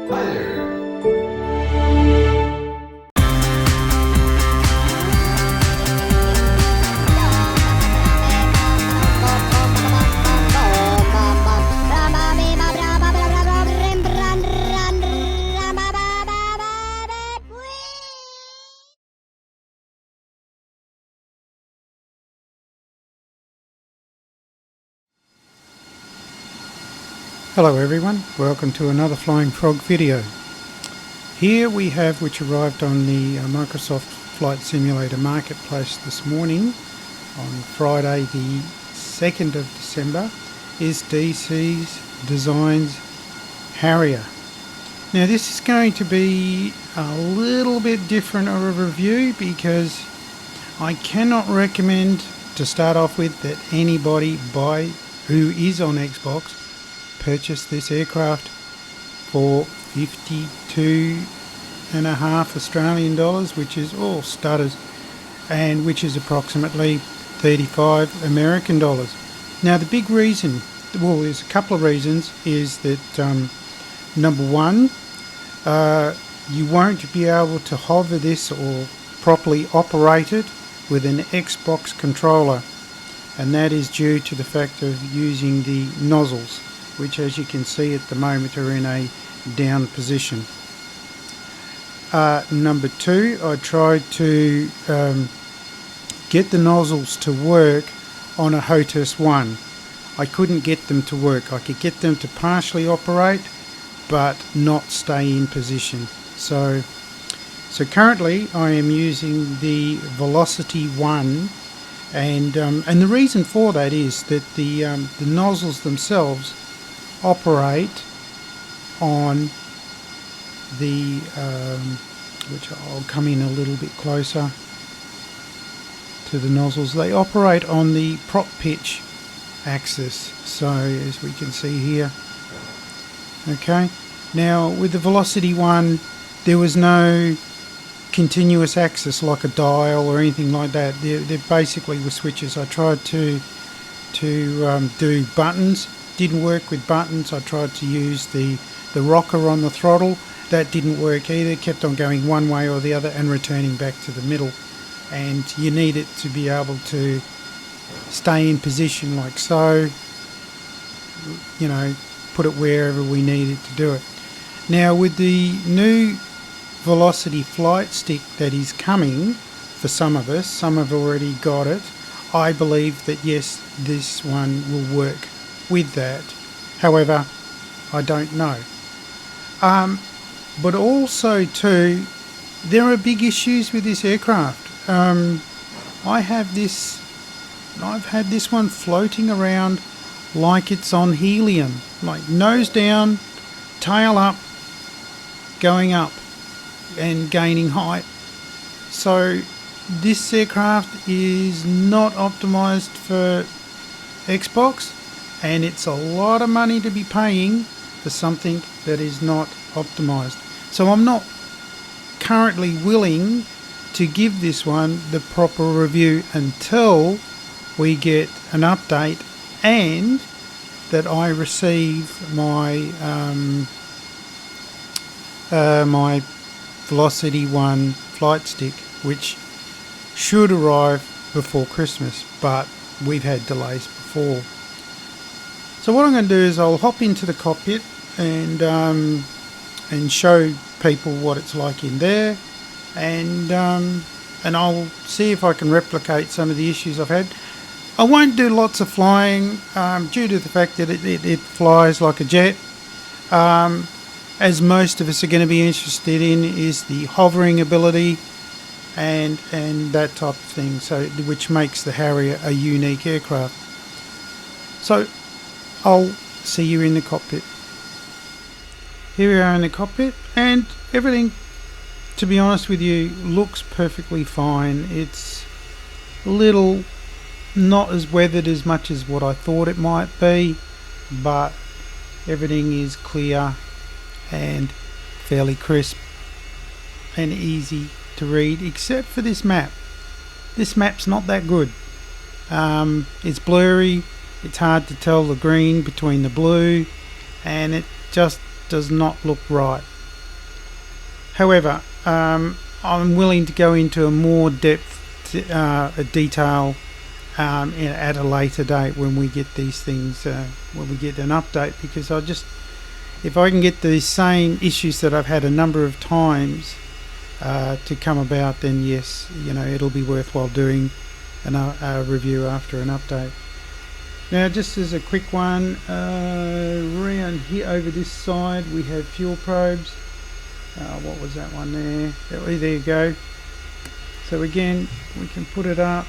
Hi there. Hello everyone, welcome to another Flying Frog video. Here we have, which arrived on the Microsoft Flight Simulator Marketplace this morning on Friday the 2nd of December, is DC Designs Harrier. Now this is going to be a little bit different of a review because I cannot recommend to start off with that anybody who is on Xbox purchase this aircraft for 52.5 Australian dollars, which is all stutters, and which is approximately 35 American dollars. Now the big reason, well, there's a couple of reasons, is that number one, you won't be able to hover this or properly operate it with an Xbox controller, and that is due to the fact of using the nozzles, which as you can see at the moment are in a down position. Number two, I tried to get the nozzles to work on a Hotas One. I couldn't get them to work. I could get them to partially operate but not stay in position. So currently I am using the Velocity One, and the reason for that is that the nozzles themselves operate on the which I'll come in a little bit closer to the nozzles. They operate on the prop pitch axis, so as we can see here. Okay, now with the Velocity One there was no continuous axis like a dial or anything like that. There basically were switches. I tried to do buttons. Didn't work with buttons. I tried to use the rocker on the throttle. That didn't work either. Kept on going one way or the other and returning back to the middle. And you need it to be able to stay in position like so. You know, put it wherever we needed to do it. Now with the new Velocity flight stick that is coming for some of us, some have already got it, I believe that yes, this one will work with that. However, I don't know. But also too, there are big issues with this aircraft. I've had this one floating around like it's on helium, like nose down, tail up, going up and gaining height. So this aircraft is not optimized for Xbox, and it's a lot of money to be paying for something that is not optimized. So I'm not currently willing to give this one the proper review until we get an update and that I receive my my Velocity One flight stick, which should arrive before Christmas, but we've had delays before. So what I'm going to do is I'll hop into the cockpit and show people what it's like in there, and I'll see if I can replicate some of the issues I've had. I won't do lots of flying due to the fact that it flies like a jet. As most of us are going to be interested in is the hovering ability and that type of thing, so which makes the Harrier a unique aircraft. So I'll see you in the cockpit. Here we are in the cockpit, and everything, to be honest with you, looks perfectly fine. It's a little not as weathered as much as what I thought it might be, but everything is clear and fairly crisp and easy to read, except for this map. This map's not that good. It's blurry, it's hard to tell the green between the blue, and it just does not look right. However, I'm willing to go into a more depth detail at a later date when we get these things, when we get an update, because if I can get the same issues that I've had a number of times to come about, then yes, it'll be worthwhile doing a review after an update. Now, just as a quick one, around here over this side we have fuel probes. What was that one there? There you go. So again, we can put it up.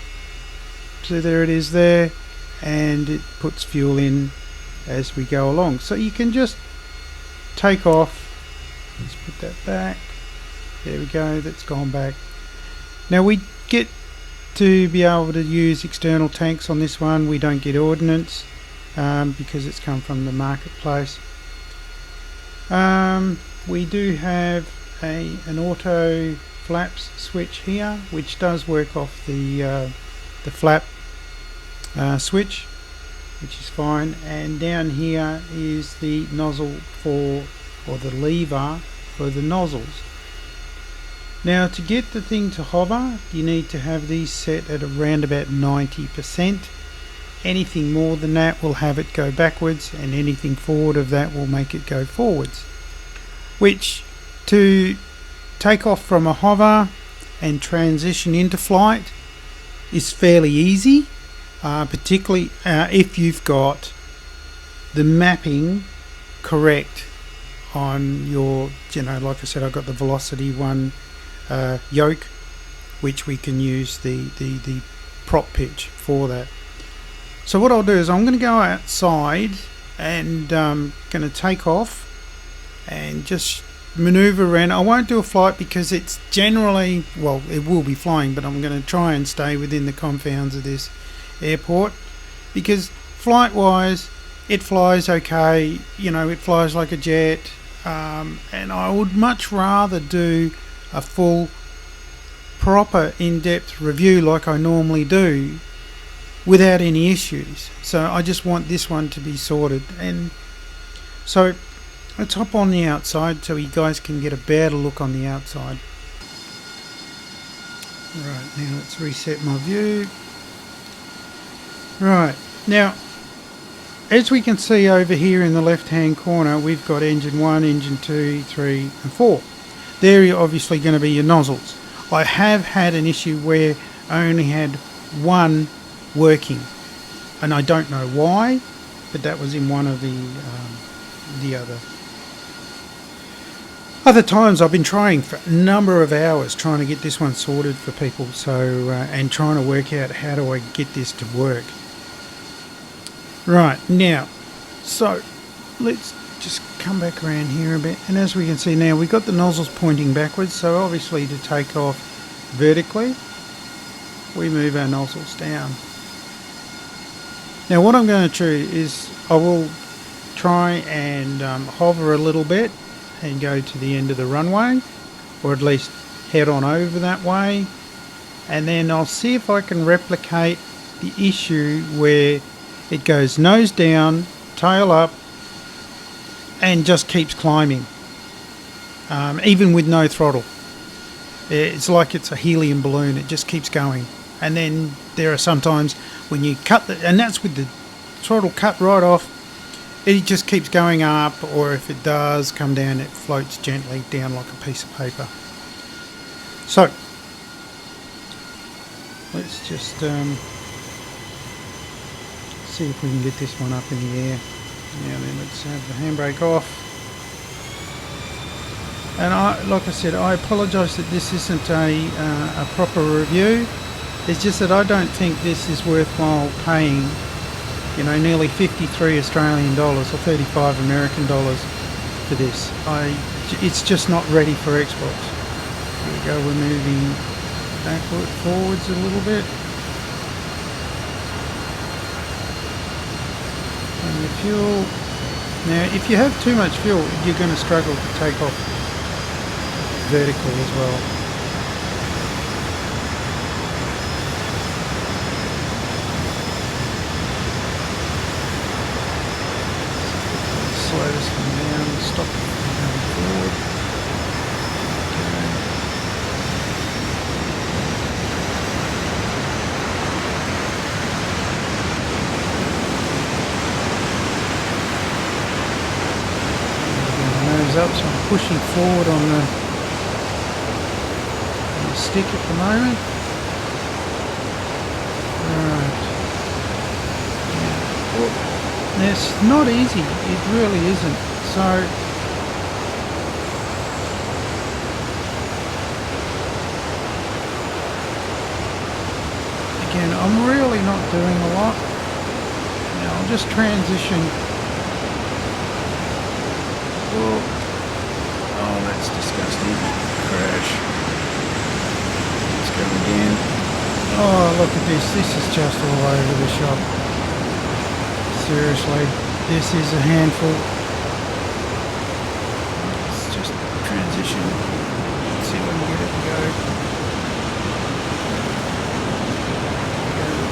So there it is there, and it puts fuel in as we go along. So you can just take off. Let's put that back. There we go, that's gone back. Now we get to be able to use external tanks on this one. We don't get ordnance because it's come from the marketplace. We do have an auto flaps switch here, which does work off the flap switch, which is fine. And down here is the nozzle or the lever for the nozzles. Now, to get the thing to hover, you need to have these set at around about 90%. Anything more than that will have it go backwards, and anything forward of that will make it go forwards. Which, to take off from a hover and transition into flight, is fairly easy, particularly if you've got the mapping correct on your, like I said, I've got the Velocity One yoke, which we can use the prop pitch for that. So what I'll do is I'm going to go outside and going to take off and just maneuver around. I won't do a flight because it's generally, well, it will be flying, but I'm going to try and stay within the confounds of this airport, because flight wise it flies okay, it flies like a jet, and I would much rather do a full proper in-depth review like I normally do without any issues. So I just want this one to be sorted. And so let's hop on the outside so you guys can get a better look on the outside. Right, now let's reset my view. Right, now as we can see over here in the left hand corner, we've got engine 1, engine 2, 3 and 4. They're obviously going to be your nozzles. I have had an issue where I only had one working, and I don't know why, but that was in one of the other times. I've been trying for a number of hours trying to get this one sorted for people, so and trying to work out how do I get this to work. Right, now, so let's just come back around here a bit, and as we can see now, we've got the nozzles pointing backwards, so obviously to take off vertically we move our nozzles down. Now what I'm going to do is I will try and hover a little bit and go to the end of the runway, or at least head on over that way, and then I'll see if I can replicate the issue where it goes nose down, tail up, and just keeps climbing, even with no throttle. It's like it's a helium balloon, it just keeps going. And then there are sometimes when you cut and that's with the throttle cut right off, it just keeps going up, or if it does come down, it floats gently down like a piece of paper. So let's just see if we can get this one up in the air. Now then, let's have the handbrake off. And like I said, I apologise that this isn't a proper review. It's just that I don't think this is worthwhile paying, nearly 53 Australian dollars or 35 American dollars for this. It's just not ready for export. Here we go, we're moving backward, forwards a little bit. And the fuel. Now, if you have too much fuel, you're going to struggle to take off vertical as well. Slow this one down, stop going forward. up, so I'm pushing forward on the stick at the moment. Alright. Yeah. It's not easy, it really isn't. So again, I'm really not doing a lot. Now I'll just transition. Oh, that's disgusting. Crash. Let's go again. Oh, look at this. This is just all over the shop. Seriously, this is a handful. Let's just transition. Let's see if I can get it to go.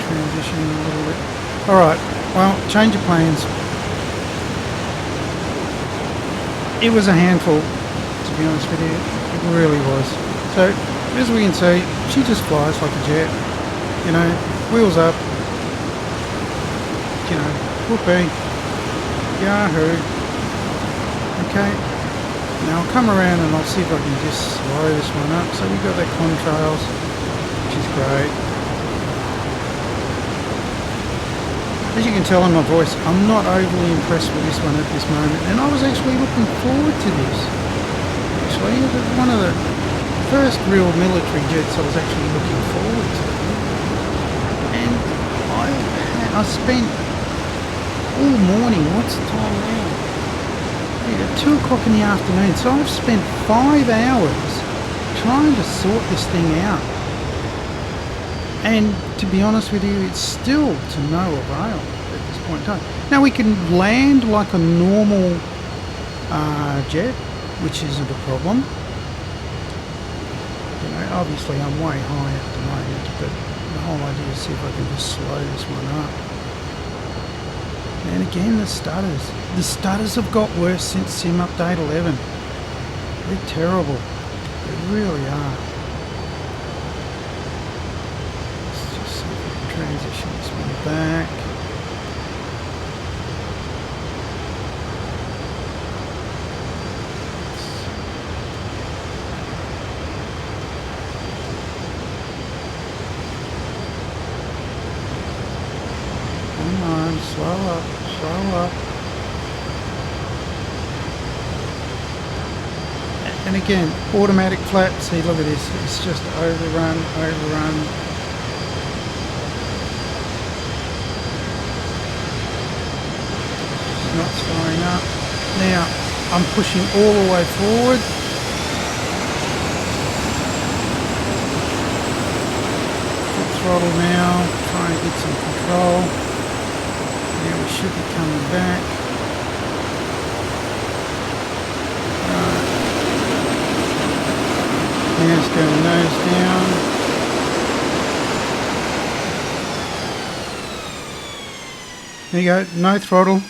Transition a little bit. Alright, well, change of plans. It was a handful, to be honest with you. It really was. So, as we can see, she just flies like a jet. You know, wheels up. You know, whoopee. Yahoo. Okay. Now I'll come around and I'll see if I can just slow this one up. So we've got the contrails, which is great. As you can tell in my voice, I'm not overly impressed with this one at this moment, and I was actually looking forward to this. Actually, one of the first real military jets I was actually looking forward to. And I spent all morning, what's the time now? Yeah, 2 o'clock in the afternoon, so I've spent 5 hours trying to sort this thing out. And to be honest with you, it's still to no avail at this point in time. Now we can land like a normal jet, which isn't a problem. You know, obviously I'm way high at the moment, but the whole idea is see if I can just slow this one up. And again, the stutters. The stutters have got worse since Sim Update 11. They're terrible. They really are. Transition this one back. Come on, slow up, slow up. And again, automatic flat. See, look at this. It's just overrun, overrun. Not slowing up. Now I'm pushing all the way forward. Full throttle now, try and get some control. Now we should be coming back. Right. Now it's going nose down. There you go, no throttle.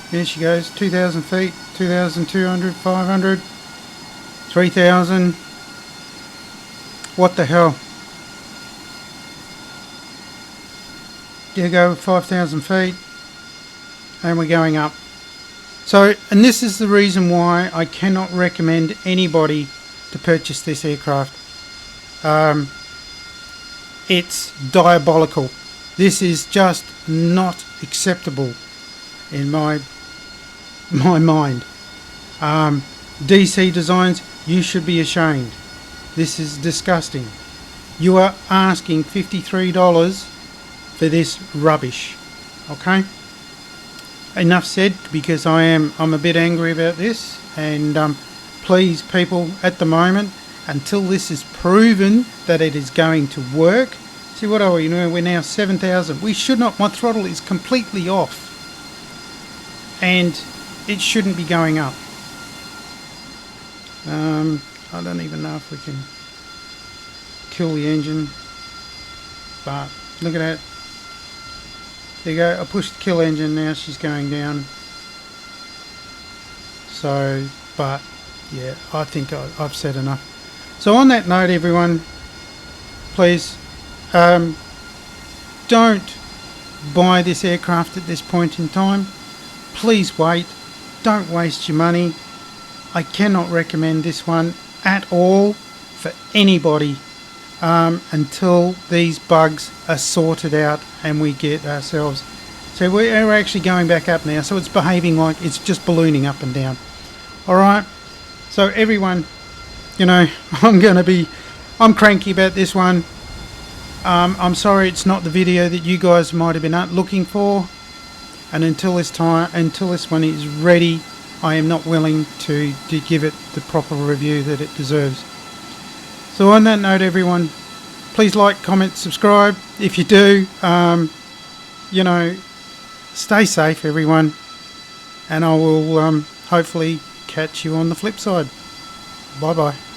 There she goes, 2,000 feet, 2,200, 500, 3,000. What the hell? There you go, 5,000 feet. And we're going up. So, and this is the reason why I cannot recommend anybody to purchase this aircraft. It's diabolical. This is just not acceptable in my mind. DC Designs, you should be ashamed. This is disgusting. You are asking $53 for this rubbish. Okay? Enough said, because I'm a bit angry about this, and please people, at the moment, until this is proven that it is going to work. See, what are we? We're now 7,000. We should not, my throttle is completely off. And it shouldn't be going up. I don't even know if we can kill the engine, but look at that. There you go, I pushed the kill engine, now she's going down. So, but yeah, I think I've said enough. So on that note, everyone, please don't buy this aircraft at this point in time. Please wait. Don't waste your money. I cannot recommend this one at all for anybody until these bugs are sorted out and we get ourselves. So we're actually going back up now, so it's behaving like it's just ballooning up and down. Alright, so everyone, you know, I'm cranky about this one. I'm sorry it's not the video that you guys might have been looking for, and until this one is ready, I am not willing to give it the proper review that it deserves. So on that note, everyone, please like, comment, subscribe. If you do, you know, stay safe, everyone, and I will hopefully catch you on the flip side. Bye bye.